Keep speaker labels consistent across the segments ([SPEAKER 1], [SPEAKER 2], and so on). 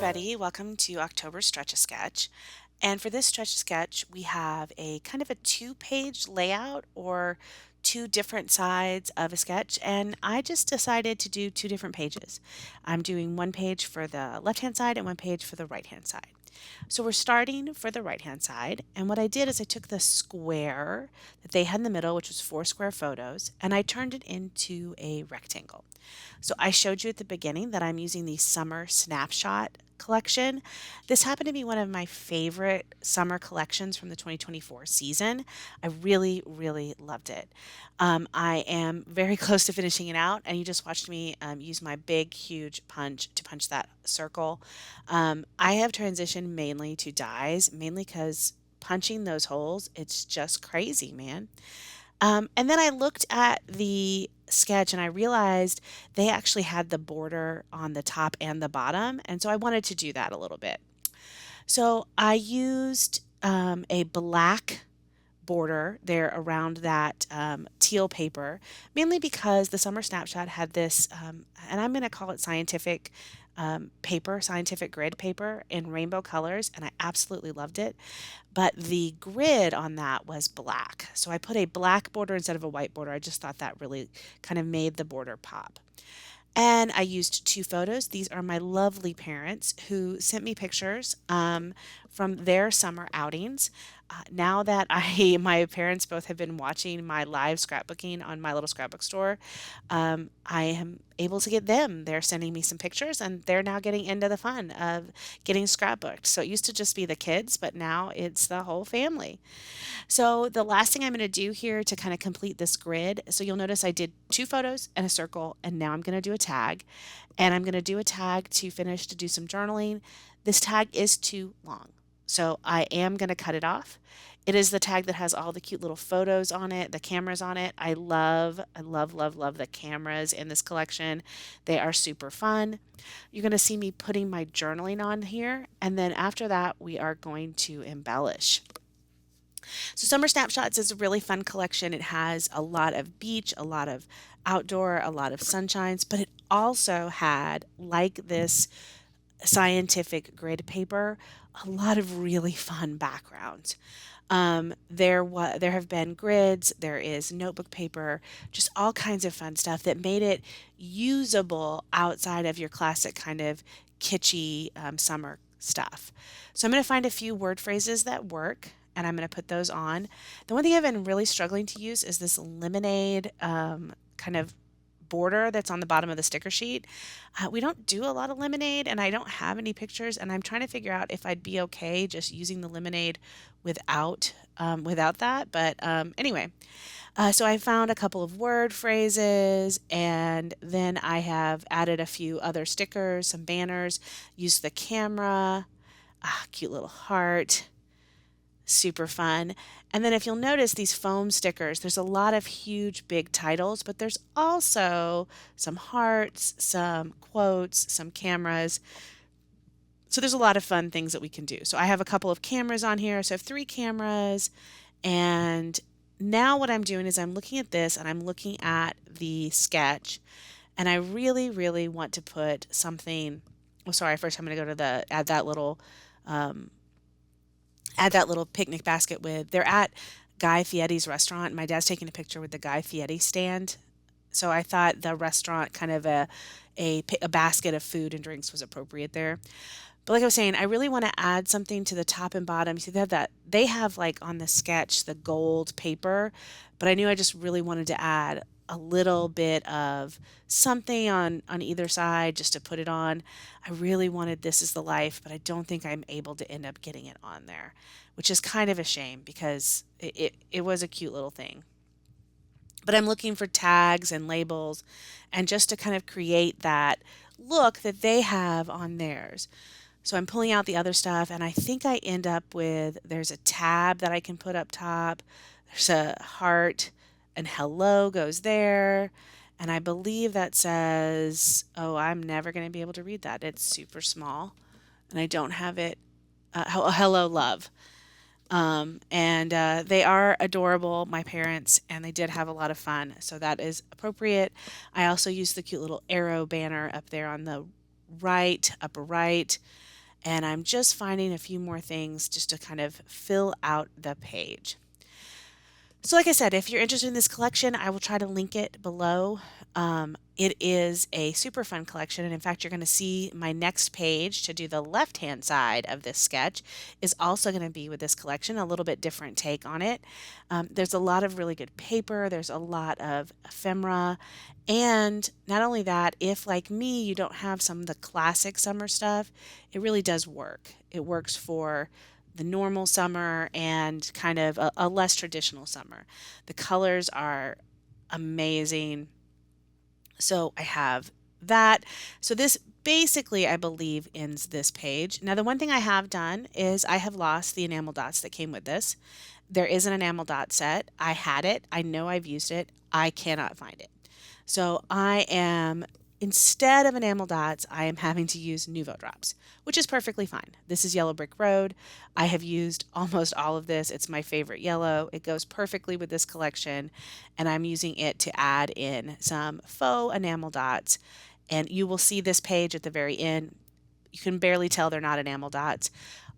[SPEAKER 1] everybody. Welcome to October Stretch a Sketch. And for this stretch a sketch, we have a kind of a two-page layout or two different sides of a sketch. And I just decided to do two different pages. I'm doing one page for the left-hand side and one page for the right-hand side. So we're starting for the right-hand side. And what I did is I took the square that they had in the middle, which was four square photos, and I turned it into a rectangle. So I showed you at the beginning that I'm using the summer snapshot collection. This happened to be one of my favorite summer collections from the 2024 season. I really, really loved it. I am very close to finishing it out, and you just watched me use my big, huge punch to punch that circle. I have transitioned mainly to dies, mainly because punching those holes, it's just crazy, man. And then I looked at the sketch and I realized they actually had the border on the top and the bottom. And so I wanted to do that a little bit. So I used a black border there around that teal paper, mainly because the summer snapshot had this, and I'm going to call it scientific paper, scientific grid paper in rainbow colors, and I absolutely loved it. But the grid on that was black. So I put a black border instead of a white border. I just thought that really kind of made the border pop. And I used two photos. These are my lovely parents who sent me pictures from their summer outings. Now that my parents both have been watching my live scrapbooking on my little scrapbook store, I am able to get them. They're sending me some pictures, and they're now getting into the fun of getting scrapbooked. So it used to just be the kids, but now it's the whole family. So the last thing I'm going to do here to kind of complete this grid, so you'll notice I did two photos and a circle, and now I'm going to do a tag. And I'm going to do a tag to finish to do some journaling. This tag is too long, so I am going to cut it off. It is the tag that has all the cute little photos on it, the cameras on it. I love, love, love the cameras in this collection. They are super fun. You're going to see me putting my journaling on here, and then after that, we are going to embellish. So Summer Snapshots is a really fun collection. It has a lot of beach, a lot of outdoor, a lot of sunshines, but it also had, like this scientific grid paper, a lot of really fun backgrounds. There have been grids, there is notebook paper, just all kinds of fun stuff that made it usable outside of your classic kind of kitschy summer stuff. So I'm going to find a few word phrases that work. And I'm going to put those on. The one thing I've been really struggling to use is this lemonade kind of border that's on the bottom of the sticker sheet. We don't do a lot of lemonade, and I don't have any pictures. And I'm trying to figure out if I'd be okay just using the lemonade without that. But anyway, so I found a couple of word phrases, and then I have added a few other stickers, some banners, used the camera, cute little heart, super fun. And then if you'll notice these foam stickers, there's a lot of huge big titles, but there's also some hearts, some quotes, some cameras. So there's a lot of fun things that we can do. So I have a couple of cameras on here. So I have three cameras. And now what I'm doing is I'm looking at this and I'm looking at the sketch. And I really, really want to put something. Oh, sorry. First, I'm going to go to the um, add that little picnic basket with. They're at Guy Fieri's restaurant. My dad's taking a picture with the Guy Fieri stand. So I thought the restaurant kind of a basket of food and drinks was appropriate there. But like I was saying, I really want to add something to the top and bottom. See, they have like on the sketch the gold paper, but I knew I just really wanted to add a little bit of something on either side just to put it on. I really wanted This Is the Life, but I don't think I'm able to end up getting it on there, which is kind of a shame because it was a cute little thing. But I'm looking for tags and labels and just to kind of create that look that they have on theirs. So I'm pulling out the other stuff, and I think I end up with there's a tab that I can put up top. There's a heart, and hello goes there. And I believe that says, oh, I'm never going to be able to read that. It's super small, and I don't have it. Hello, love. And they are adorable, my parents, and they did have a lot of fun. So that is appropriate. I also used the cute little arrow banner up there on the right, upper right. And I'm just finding a few more things just to kind of fill out the page. So, like I said, if you're interested in this collection, I will try to link it below. It is a super fun collection, and in fact, you're going to see my next page to do the left-hand side of this sketch is also going to be with this collection, a little bit different take on it. There's a lot of really good paper, there's a lot of ephemera, and not only that, if like me, you don't have some of the classic summer stuff, it really does work. It works for the normal summer and kind of a less traditional summer. The colors are amazing. So I have that. So this basically, I believe, ends this page. Now, the one thing I have done is I have lost the enamel dots that came with this. There is an enamel dot set. I had it. I know I've used it. I cannot find it. So I am, instead of enamel dots, I am having to use Nuvo drops, which is perfectly fine. This is Yellow Brick Road. I have used almost all of this. It's my favorite yellow. It goes perfectly with this collection, and I'm using it to add in some faux enamel dots. And you will see this page at the very end. You can barely tell they're not enamel dots.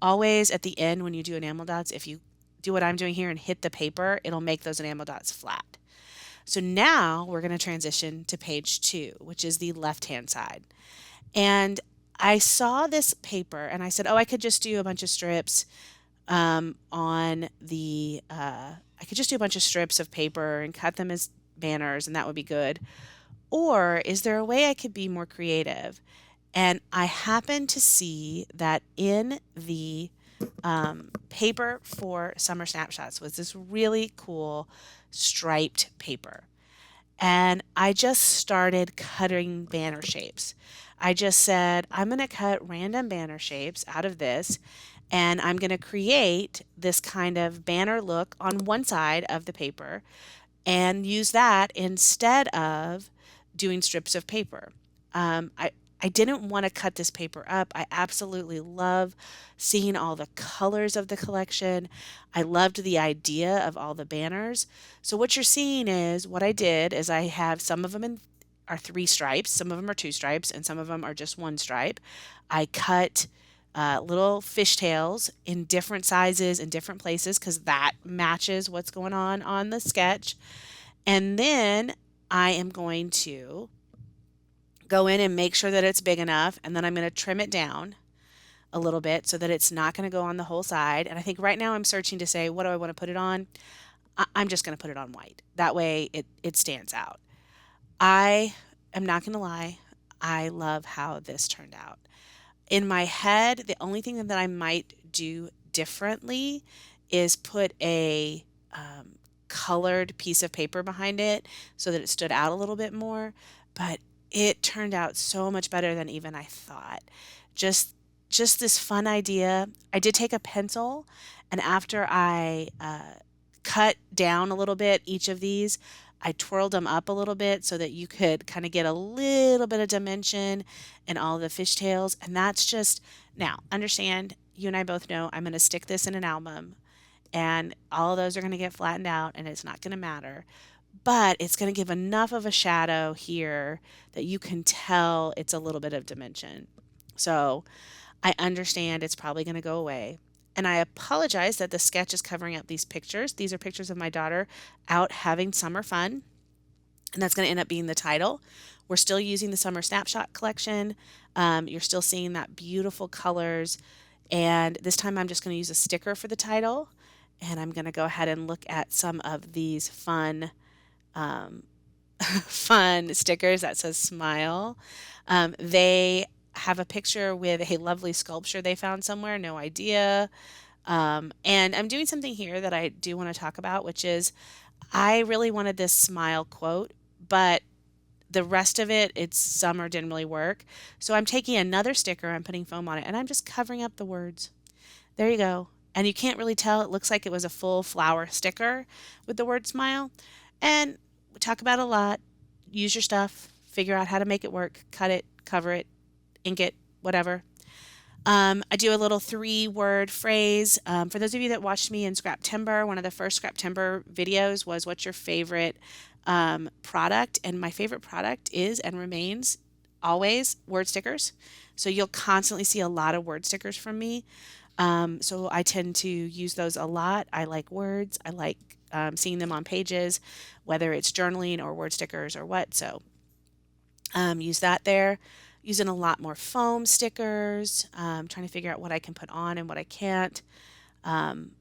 [SPEAKER 1] Always at the end when you do enamel dots, if you do what I'm doing here and hit the paper, it'll make those enamel dots flat. So now we're going to transition to page 2, which is the left-hand side. And I saw this paper and I said, oh, I could just do a bunch of strips on the, I could just do a bunch of strips of paper and cut them as banners and that would be good. Or is there a way I could be more creative? And I happened to see that in the paper for Summer Snapshots was this really cool striped paper. And I just started cutting banner shapes. I just said, I'm going to cut random banner shapes out of this, and I'm going to create this kind of banner look on one side of the paper and use that instead of doing strips of paper. I didn't want to cut this paper up. I absolutely love seeing all the colors of the collection. I loved the idea of all the banners. So what you're seeing is what I did is I have some of them are 3 stripes, some of them are 2 stripes, and some of them are just 1 stripe. I cut little fishtails in different sizes in different places because that matches what's going on the sketch. And then I am going to go in and make sure that it's big enough, and then I'm going to trim it down a little bit so that it's not going to go on the whole side. And I think right now I'm searching to say, what do I want to put it on? I'm just going to put it on white. That way it stands out. I am not going to lie. I love how this turned out. In my head, the only thing that I might do differently is put a colored piece of paper behind it so that it stood out a little bit more. But it turned out so much better than even I thought. Just just this fun idea. I did take a pencil, and after I cut down a little bit each of these, I twirled them up a little bit so that you could kind of get a little bit of dimension in all the fishtails. And that's just, now, understand, you and I both know I'm going to stick this in an album, and all of those are going to get flattened out, and it's not going to matter. But it's going to give enough of a shadow here that you can tell it's a little bit of dimension. So I understand it's probably going to go away. And I apologize that the sketch is covering up these pictures. These are pictures of my daughter out having summer fun. And that's going to end up being the title. We're still using the Summer Snapshot collection. You're still seeing that beautiful colors. And this time I'm just going to use a sticker for the title. And I'm going to go ahead and look at some of these fun um, fun stickers that says smile. They have a picture with a lovely sculpture they found somewhere, no idea. And I'm doing something here that I do want to talk about, which is I really wanted this smile quote, but the rest of it, it's summer didn't really work. So I'm taking another sticker, I'm putting foam on it, and I'm just covering up the words. There you go. And you can't really tell. It looks like it was a full flower sticker with the word smile. And we talk about it a lot. Use your stuff, figure out how to make it work, cut it, cover it, ink it, whatever. I do a little 3-word phrase. For those of you that watched me in Scrap Timber, one of the first Scrap Timber videos was what's your favorite product? And my favorite product is and remains always word stickers. So you'll constantly see a lot of word stickers from me. So I tend to use those a lot. I like words. I like seeing them on pages, whether it's journaling or word stickers or what. So use that there. Using a lot more foam stickers, trying to figure out what I can put on and what I can't. Um,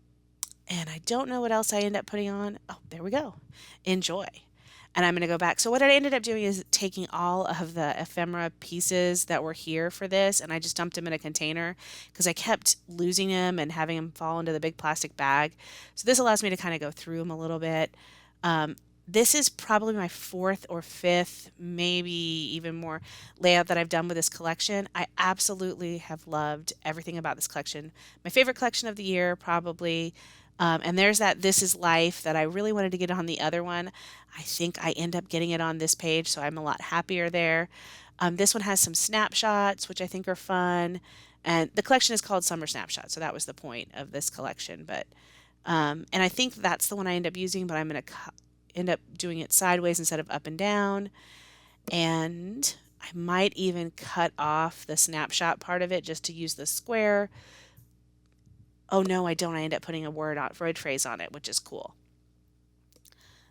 [SPEAKER 1] and I don't know what else I end up putting on. Oh, there we go. Enjoy. And I'm going to go back. So what I ended up doing is taking all of the ephemera pieces that were here for this, and I just dumped them in a container because I kept losing them and having them fall into the big plastic bag. So this allows me to kind of go through them a little bit. Um, this is probably my fourth or fifth, maybe even more layout that I've done with this collection. I absolutely have loved everything about this collection. My favorite collection of the year, probably. And there's that This Is Life that I really wanted to get on the other one. I think I end up getting it on this page, so I'm a lot happier there. This one has some snapshots, which I think are fun. And the collection is called Summer Snapshot, so that was the point of this collection. And I think that's the one I end up using, but I'm going to end up doing it sideways instead of up and down. And I might even cut off the snapshot part of it just to use the square. Oh no, I don't. I end up putting a word phrase on it, which is cool.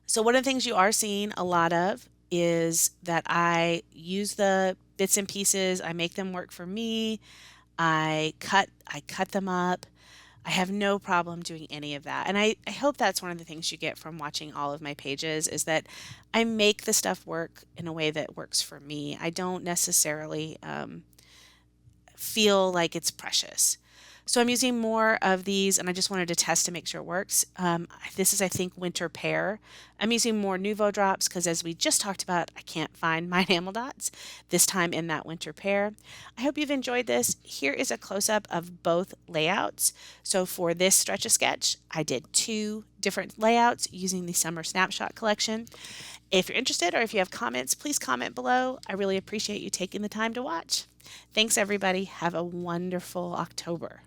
[SPEAKER 1] So one of the things you are seeing a lot of is that I use the bits and pieces, I make them work for me. I cut them up. I have no problem doing any of that. And I hope that's one of the things you get from watching all of my pages is that I make the stuff work in a way that works for me. I don't necessarily feel like it's precious. So I'm using more of these and I just wanted to test to make sure it works. This is, I think, Winter Pear. I'm using more Nuvo drops because as we just talked about, I can't find my enamel dots, this time in that Winter Pear. I hope you've enjoyed this. Here is a close-up of both layouts. So for this Stretch-a-Sketch, I did two different layouts using the Summer Snapshot collection. If you're interested or if you have comments, please comment below. I really appreciate you taking the time to watch. Thanks, everybody. Have a wonderful October.